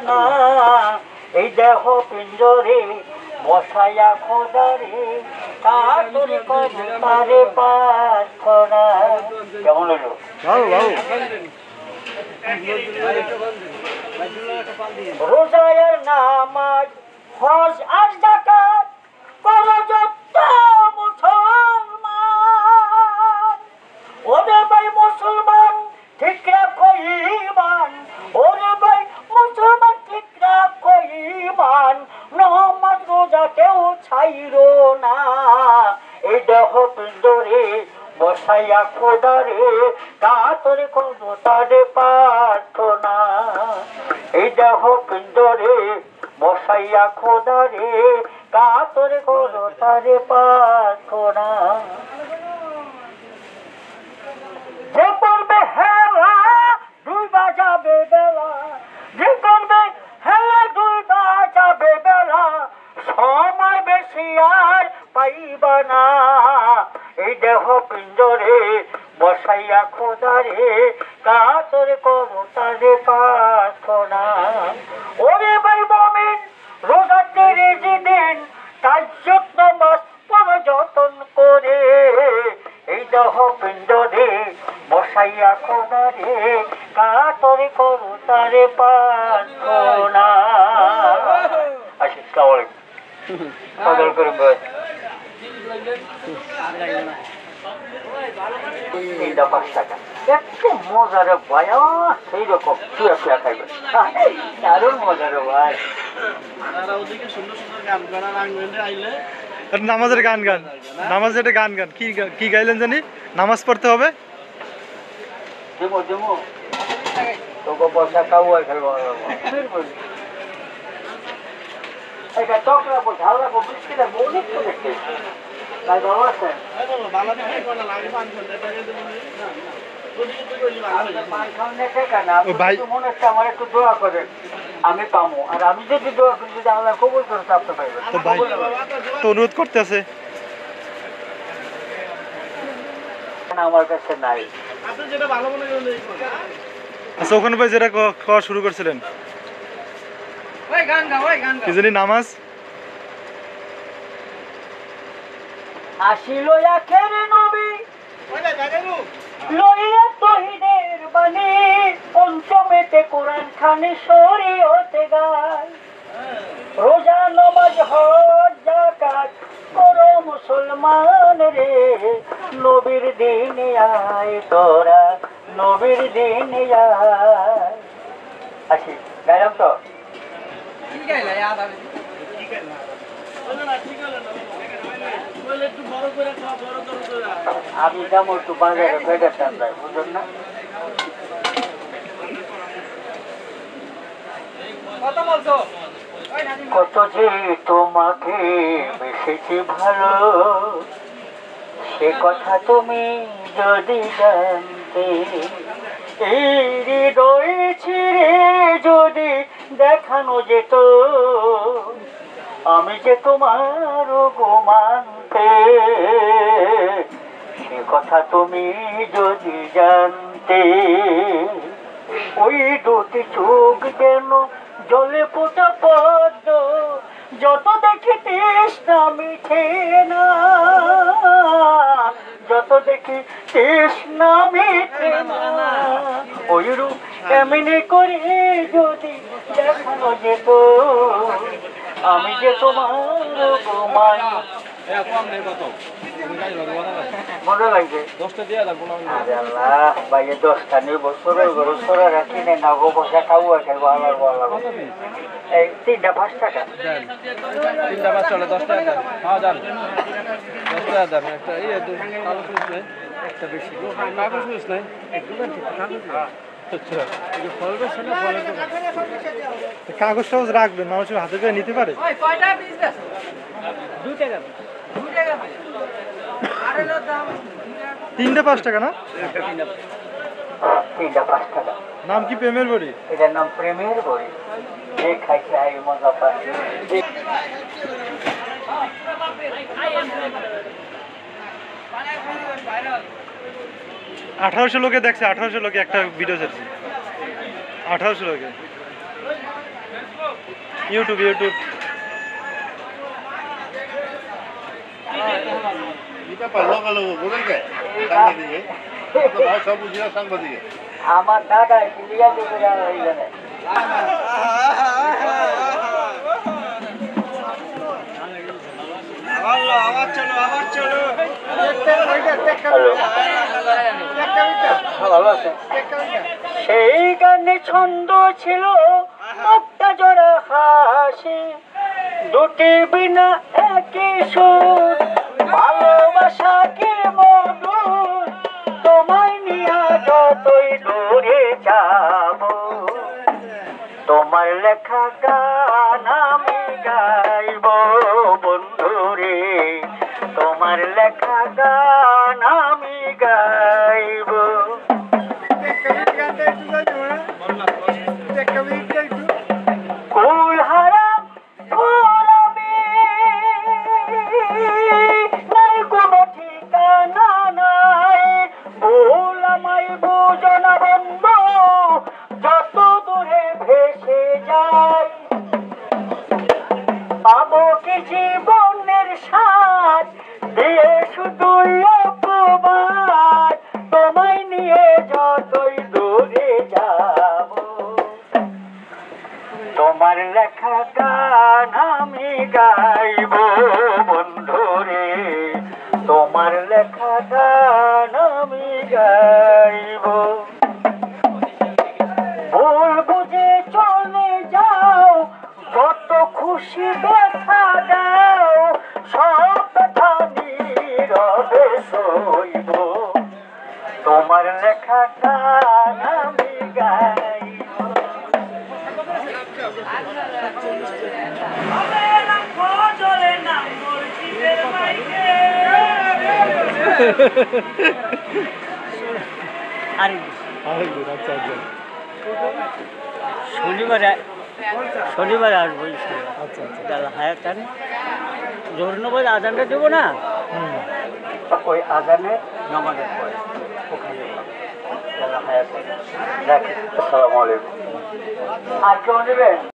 না এই দেহ পিঞ্জরে বসাইয়া খোদারে তাড়াতাড়ি তারে প্রার্থনা। কেমন হলো? রোজার নামাজ হজ আর যাকাত করো যত মুসলমান। ওরে ভাই মুসলমান ঠিক রাখো ঈমান, ওরে ভাই মুসলমান ঠিক রাখো ঈমান। নামাজ রোজা কেউ ছাইরো না এই দেহ পিঞ্জরে বসাইয়া খোদারে তাড়াতাড়ি করো তারে প্রার্থনা। এই দেহ পিঞ্জরে বসাইয়া খোদারে তাড়াতাড়ি করো তারে প্রার্থনা। যে করবে হেলা দুই বাজাবে বেলা, যে করবে হেলা দুই বাজাবে বেলা, সময় বেশি আর পাইবা না এই দেহ পিঞ্জরে বসাইয়া খোদারে তাড়াতাড়ি করো তারে প্রার্থনা। ওরে ভাই মুমিন রোজাতে রেজিদিন তাজ্জুদ নামাজ পড়ো যতন করে এই দেহ পিঞ্জরে বসাইয়া খোদারে তাড়াতাড়ি করো তারে প্রার্থনা। আসসালামু আলাইকুম। কদর করে বল 5 টাকা এত মজার ভাই, সেই রকম শুয়ে শুয়ে খাইবে দারুণ মজার ভাই। নামাজের গান গান, নামাজের গান গান কি গাইলেন জানি? নামাজ পড়তে হবে দেবো দেবো তোকে পয়সা কাউ খেলবো এটা চক রাখবো ঝাল রাখবো বৃষ্টি রাখবো অনেক তো দেখতে ভাই ভালো আছেন? মনে হচ্ছে আমার একটু দোয়া করেন আমি পাবো, আর আমি যদি দোয়া করি যদি আল্লাহ কবুল করে চাপতে পারবেন তো অনুরোধ করতে আছে আমার কাছে নাই। আচ্ছা ওখানে ভাই যেটা খাওয়া শুরু করছিলেন কি জানি নামাজ আসিল আখের নবী লইয়া তহিদের বাণী, পঞ্চমেতে কোরআন খানি শরীয়তে গায়। রোজা নামাজ হজ যাকাত করো মুসলমান রে নবীর দিনে আয় তোরা নবীর দিনে আয়। আসি গাইলাম তো আমি যাবো একটু বাজারে বেড়াতে যাই বুঝলেন না। কত যে তোমাকে বেসেছি ভালো সে কথা তুমি যদি জানতে, এই হৃদয় ছিঁড়ে যদি দেখানো যেত আমি যে তোমার গোমানতে, সে কথা তুমি যদি জানতে। ওই দুটি চোখ যেন জলে পোটা পদ্ম, যত দেখি তৃষ্ণা মিঠে না, যত দেখি তৃষ্ণা মিঠে না। ওই রূপ এমনি করে যদি দেখানো যেত আমি যে তোমার গোমান। মনে লাগবে 10টা দিয়ে ভাই 10টা নিব সরে রাখি না গো বসে খাবো খেলবো আমার বলা এই 3টা 5 টাকা 3টা 5 টাকা 10 টাকা দেন। হ্যাঁ দেন 10 টাকা দেন। একটা এই কাগজ নেই একটা বেশি কাগজ নেই একটু কাগজ কাগজ টাগজ রাখবেন মানুষের হাতে করে নিতে পারে। 3টা 5 টাকা না? 3টা 5 টাকা। নাম কি প্রেমের বড়ি? এটার নাম প্রেমের বড়ি। যে খাইছে আই মজা পায়। 1800 লোকে দেখছে, 1800 লোকে একটা ভিডিও ছাড়ছে 1800 লোকে। ইউটিউব ইউটিউব আমার দাদা ক্লিয়ার দিকে জানে সেই গানে ছন্দ ছিল একটা জোড়া হাসি দুটি বিনা একই সুর ভালোবাসা কি মধুর তোমায় নিয়ে যতই দূরে যাব তোমার লেখা গান আমি গাইব বন্ধুরে তোমার লেখা গান আমি গাইব কুল হারাম ফুল আমি নাই কোনো ঠিকানা নাই ভুল আমায় বুঝো না বন্ধু যত দূরে ভেসে যাই পাবো কি জীবনের সাথ দিয়ে শুধু অপমান তোমায় নিয়ে যতই দূরে যাব তোমার লেখা গান আমি গাইব বন্ধুরে তোমার লেখা গান আমি গাইব ভুল বুঝে চলে যাও যত খুশি ব্যথা দাও সব ব্যথা নীরবে সইব তোমার লেখা গান আমি গাইব আচ্ছা আচ্ছা শনিবারে আসবো আচ্ছা আচ্ছা দাদা হায়াত আনে জোর নবাজ আজানটা দেবো না ওই আজানের নামাজের পরে ওখানে দাদা হায়াত রাখি আসসালামু আলাইকুম আর কেউ নেবেন